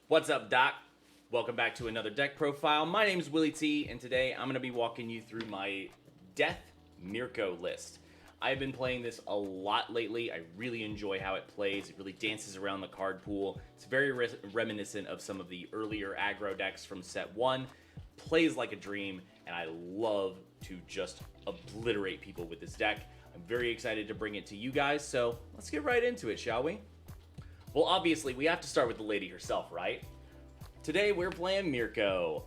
What's up, Doc? Welcome back to another deck profile. My name is Willie T, and today I'm going to be walking you through my Death Mirko list. I've been playing this a lot lately. I really enjoy how it plays. It really dances around the card pool. It's very reminiscent of some of the earlier aggro decks from set 1. Plays like a dream, and I love to just obliterate people with this deck. I'm very excited to bring it to you guys, so let's get right into it, shall we? Well, obviously, we have to start with the lady herself, right? Today, we're playing Mirko.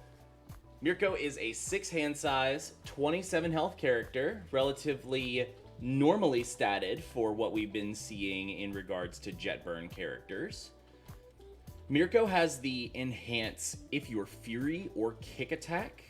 Mirko is a 6 hand size, 27 health character, relatively normally statted for what we've been seeing in regards to jet burn characters. Mirko has the enhance if your fury or kick attack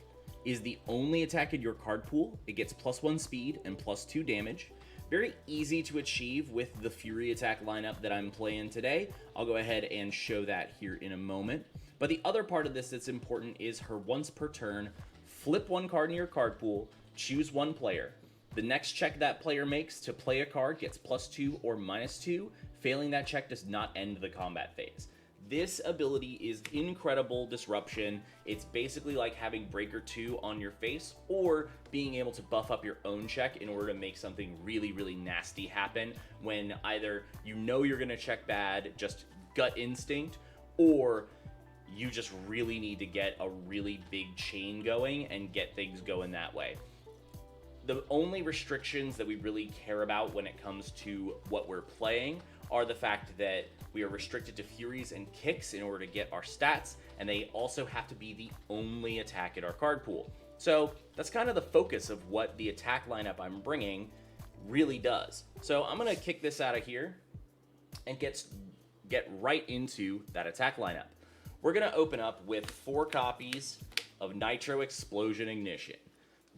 is the only attack in your card pool. It gets +1 speed and +2 damage. Very easy to achieve with the Fury attack lineup that I'm playing today. I'll go ahead and show that here in a moment. But the other part of this that's important is her once per turn, flip one card in your card pool, choose one player. The next check that player makes to play a card gets +2 or -2. Failing that check does not end the combat phase. This ability is incredible disruption. It's basically like having Breaker 2 on your face or being able to buff up your own check in order to make something really, really nasty happen when either you know you're going to check bad, just gut instinct, or you just really need to get a really big chain going and get things going that way. The only restrictions that we really care about when it comes to what we're playing are the fact that we are restricted to furies and kicks in order to get our stats, and they also have to be the only attack in our card pool. So that's kind of the focus of what the attack lineup I'm bringing really does. So I'm going to kick this out of here and get right into that attack lineup. We're going to open up with 4 copies of Nitro Explosion Ignition.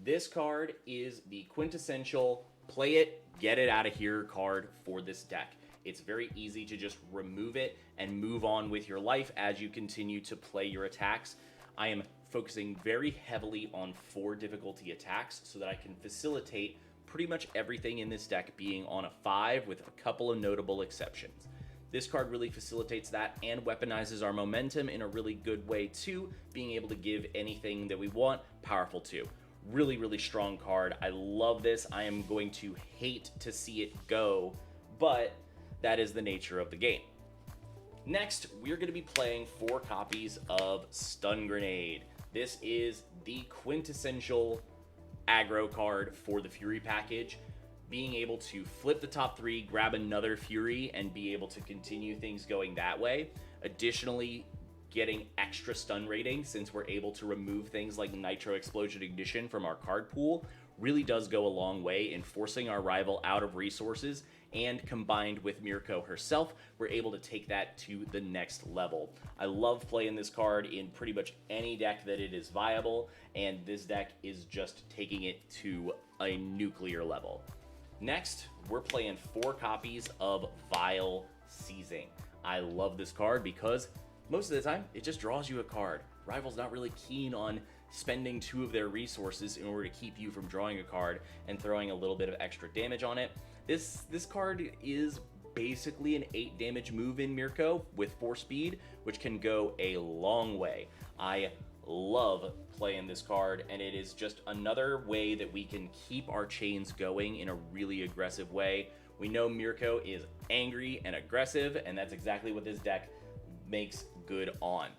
This card is the quintessential play it, get it out of here card for this deck. It's very easy to just remove it and move on with your life as you continue to play your attacks. I am focusing very heavily on 4 difficulty attacks so that I can facilitate pretty much everything in this deck being on a 5 with a couple of notable exceptions. This card really facilitates that and weaponizes our momentum in a really good way too, being able to give anything that we want powerful too. Really, really strong card. I love this. I am going to hate to see it go, but that is the nature of the game. Next, we're going to be playing 4 copies of Stun Grenade. This is the quintessential aggro card for the Fury package. Being able to flip the top 3, grab another Fury, and be able to continue things going that way. Additionally, getting extra stun rating since we're able to remove things like Nitro Explosion Ignition from our card pool really does go a long way in forcing our rival out of resources, and combined with Mirko herself, we're able to take that to the next level. I love playing this card in pretty much any deck that it is viable, and this deck is just taking it to a nuclear level. Next, we're playing 4 copies of Vile Seizing. I love this card because most of the time, it just draws you a card. Rival's not really keen on spending 2 of their resources in order to keep you from drawing a card and throwing a little bit of extra damage on it. This card is basically an 8 damage move in Mirko with 4 speed, which can go a long way. I love playing this card, and it is just another way that we can keep our chains going in a really aggressive way. We know Mirko is angry and aggressive, and that's exactly what this deck makes good on.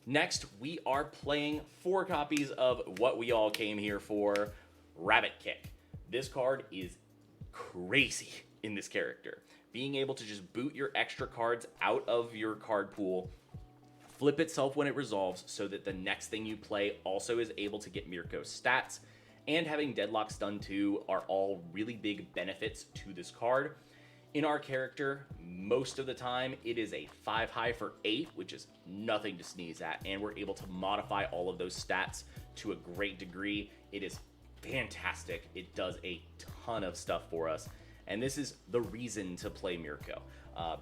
Next, we are playing 4 copies of what we all came here for, Rabbit Kick. This card is crazy in this character. Being able to just boot your extra cards out of your card pool, flip itself when it resolves so that the next thing you play also is able to get Mirko's stats, and having Deadlock Stun 2 are all really big benefits to this card. In our character, most of the time, it is a 5 high for 8, which is nothing to sneeze at, and we're able to modify all of those stats to a great degree. It is fantastic. It does a ton of stuff for us, and this is the reason to play Mirko.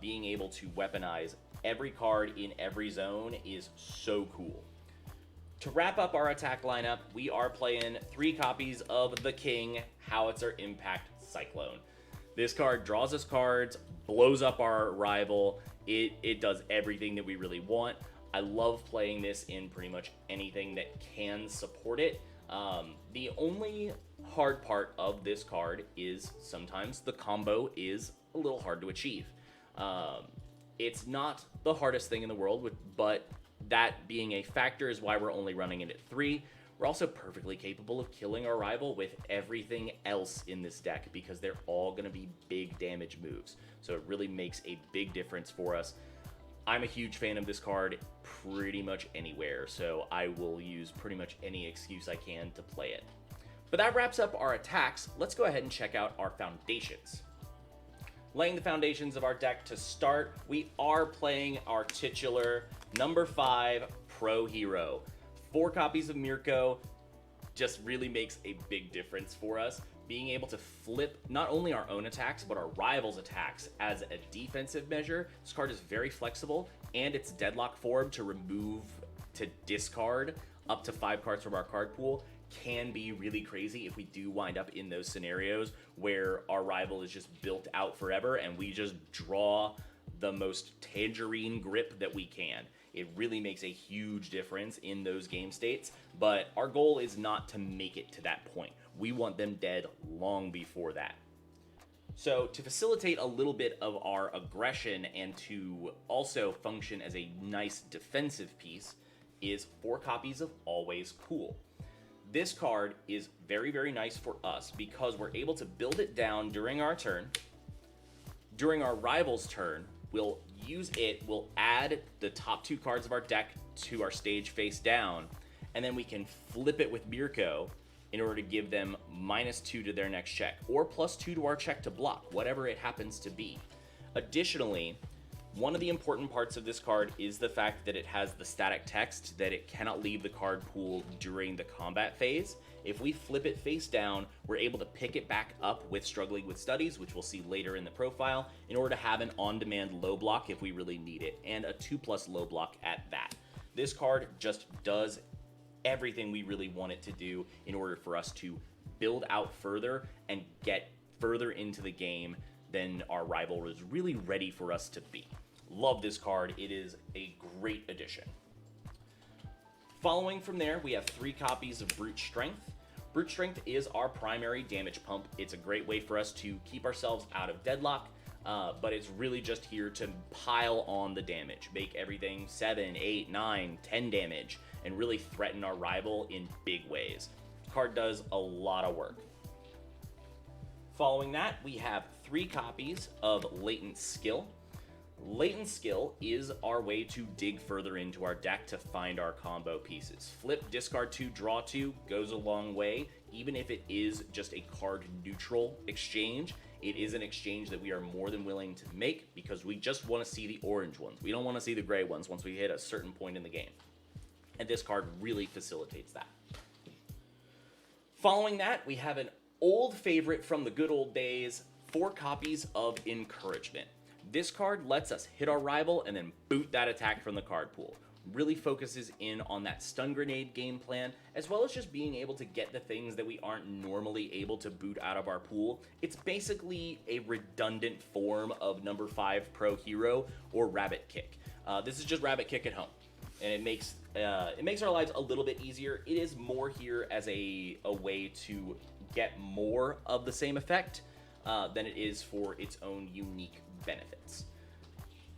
Being able to weaponize every card in every zone is so cool. To wrap up our attack lineup, we are playing 3 copies of the King Howitzer Impact Cyclone. This card draws us cards, blows up our rival. It does everything that we really want. I love playing this in pretty much anything that can support it. The only hard part of this card is sometimes the combo is a little hard to achieve. It's not the hardest thing in the world, but that being a factor is why we're only running it at 3. We're also perfectly capable of killing our rival with everything else in this deck because they're all going to be big damage moves. So it really makes a big difference for us. I'm a huge fan of this card pretty much anywhere, so I will use pretty much any excuse I can to play it. But that wraps up our attacks. Let's go ahead and check out our foundations. Laying the foundations of our deck to start, we are playing our titular number 5 Pro Hero. 4 copies of Mirko just really makes a big difference for us. Being able to flip not only our own attacks, but our rivals' attacks as a defensive measure. This card is very flexible, and its deadlock form to discard up to 5 cards from our card pool can be really crazy if we do wind up in those scenarios where our rival is just built out forever and we just draw the most tangerine grip that we can. It really makes a huge difference in those game states, but our goal is not to make it to that point. We want them dead long before that. So to facilitate a little bit of our aggression and to also function as a nice defensive piece is 4 copies of Always Cool. This card is very, very nice for us because we're able to build it down during our turn. During our rival's turn, we'll use it, we'll add the top 2 cards of our deck to our stage face down, and then we can flip it with Mirko in order to give them -2 to their next check, or +2 to our check to block, whatever it happens to be. Additionally, one of the important parts of this card is the fact that it has the static text that it cannot leave the card pool during the combat phase. If we flip it face down, we're able to pick it back up with Struggling with Studies, which we'll see later in the profile, in order to have an on-demand low block if we really need it, and a 2+ low block at that. This card just does everything we really want it to do in order for us to build out further and get further into the game than our rival is really ready for us to be. Love this card. It is a great addition. Following from there, we have 3 copies of Brute Strength. Brute Strength is our primary damage pump. It's a great way for us to keep ourselves out of deadlock, but it's really just here to pile on the damage, make everything 7, 8, 9, 10 damage, and really threaten our rival in big ways. The card does a lot of work. Following that, we have 3 copies of Latent Skill. Latent Skill is our way to dig further into our deck to find our combo pieces. Flip, discard 2, draw 2 goes a long way. Even if it is just a card neutral exchange, it is an exchange that we are more than willing to make because we just want to see the orange ones. We don't want to see the gray ones once we hit a certain point in the game. And this card really facilitates that. Following that, we have an old favorite from the good old days, 4 copies of Encouragement. This card lets us hit our rival and then boot that attack from the card pool. Really focuses in on that stun grenade game plan, as well as just being able to get the things that we aren't normally able to boot out of our pool. It's basically a redundant form of number 5 Pro Hero or Rabbit Kick. This is just Rabbit Kick at home, and it makes our lives a little bit easier. It is more here as a way to get more of the same effect than it is for its own unique benefits.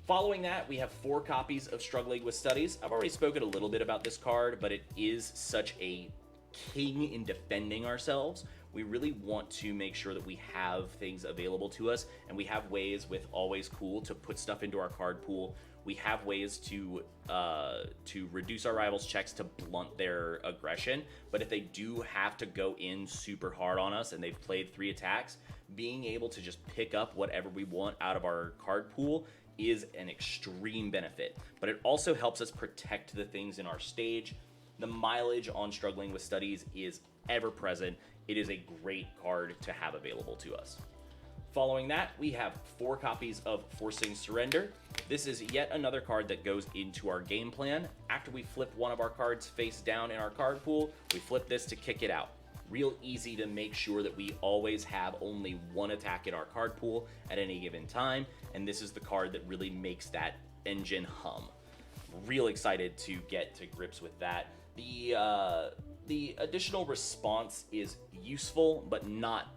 Following that, we have 4 copies of Struggling with Studies. I've already spoken a little bit about this card, but it is such a king in defending ourselves. We really want to make sure that we have things available to us, and we have ways with Always Cool to put stuff into our card pool. We have ways to reduce our rivals' checks to blunt their aggression, but if they do have to go in super hard on us and they've played 3 attacks, being able to just pick up whatever we want out of our card pool is an extreme benefit, but it also helps us protect the things in our stage. The mileage on Struggling with Studies is ever present. It is a great card to have available to us. Following that, we have 4 copies of Forcing Surrender. This is yet another card that goes into our game plan. After we flip one of our cards face down in our card pool, we flip this to kick it out. Real easy to make sure that we always have only 1 attack in our card pool at any given time, and this is the card that really makes that engine hum. real excited to get to grips with that. The additional response is useful, but not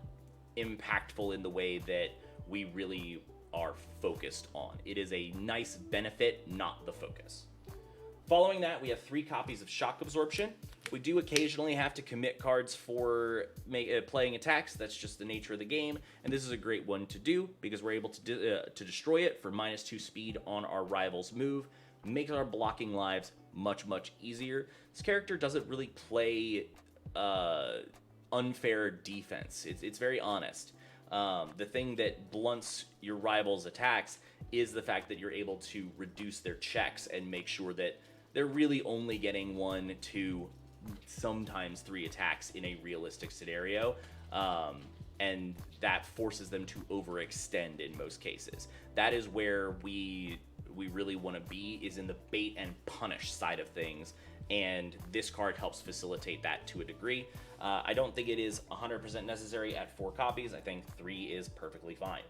impactful in the way that we really are focused on. It is a nice benefit, not the focus. Following that, we have 3 copies of Shock Absorption. We do occasionally have to commit cards for playing attacks. That's just the nature of the game, and this is a great one to do because we're able to destroy it for -2 speed on our rival's move. Makes our blocking lives much, much easier. This character doesn't really play unfair defense. It's very honest. The thing that blunts your rival's attacks is the fact that you're able to reduce their checks and make sure that they're really only getting 1, 2, sometimes 3 attacks in a realistic scenario, and that forces them to overextend in most cases. That is where we really want to be, is in the bait and punish side of things, and this card helps facilitate that to a degree. I don't think it is 100% necessary at 4 copies. I think 3 is perfectly fine.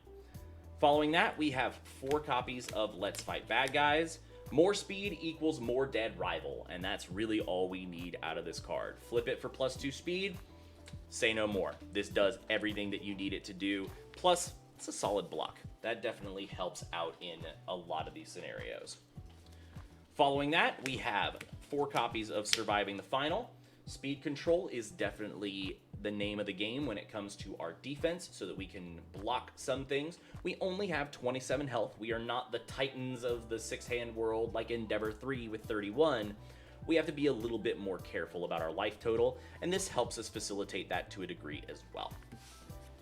Following that, we have 4 copies of Let's Fight Bad Guys. More speed equals more dead rival, and that's really all we need out of this card. Flip it for +2 speed, say no more. This does everything that you need it to do, plus it's a solid block. That definitely helps out in a lot of these scenarios. Following that, we have 4 copies of Surviving the Final. Speed control is definitely the name of the game when it comes to our defense, so that we can block some things. We only have 27 health. We are not the titans of the 6-hand world like Endeavor 3 with 31. We have to be a little bit more careful about our life total, and this helps us facilitate that to a degree as well.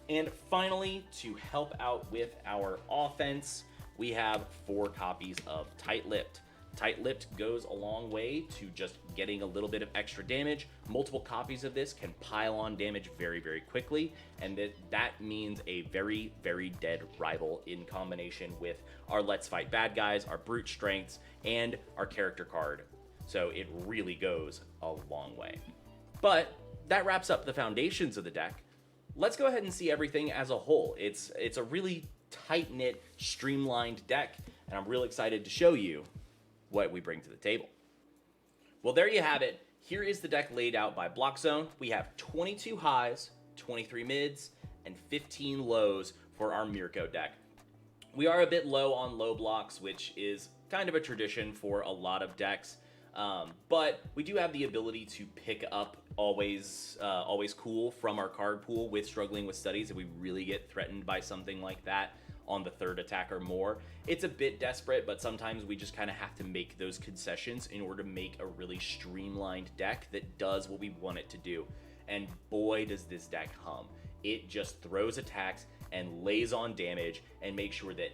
And finally, to help out with our offense, we have 4 copies of Tight-Lipped. Tight-Lipped goes a long way to just getting a little bit of extra damage. Multiple copies of this can pile on damage very, very quickly, and that means a very, very dead rival in combination with our Let's Fight Bad Guys, our brute strengths, and our character card. So it really goes a long way. But that wraps up the foundations of the deck. Let's go ahead and see everything as a whole. It's a really tight-knit, streamlined deck, and I'm real excited to show you what we bring to the table. Well, there you have it. Here is the deck laid out by block zone. We have 22 highs, 23 mids, and 15 lows for our Mirko deck. We are a bit low on low blocks, which is kind of a tradition for a lot of decks, but we do have the ability to pick up always cool from our card pool with Struggling with Studies if we really get threatened by something like that on the 3rd attack or more. It's a bit desperate, but sometimes we just kind of have to make those concessions in order to make a really streamlined deck that does what we want it to do. And boy, does this deck hum. It just throws attacks and lays on damage and makes sure that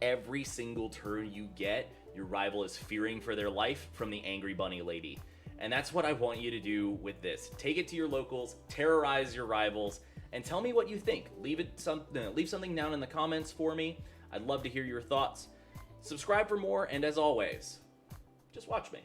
every single turn you get, your rival is fearing for their life from the Angry Bunny Lady. And that's what I want you to do with this. Take it to your locals, terrorize your rivals, and tell me what you think. Leave something down in the comments for me. I'd love to hear your thoughts. Subscribe for more, and as always, just watch me.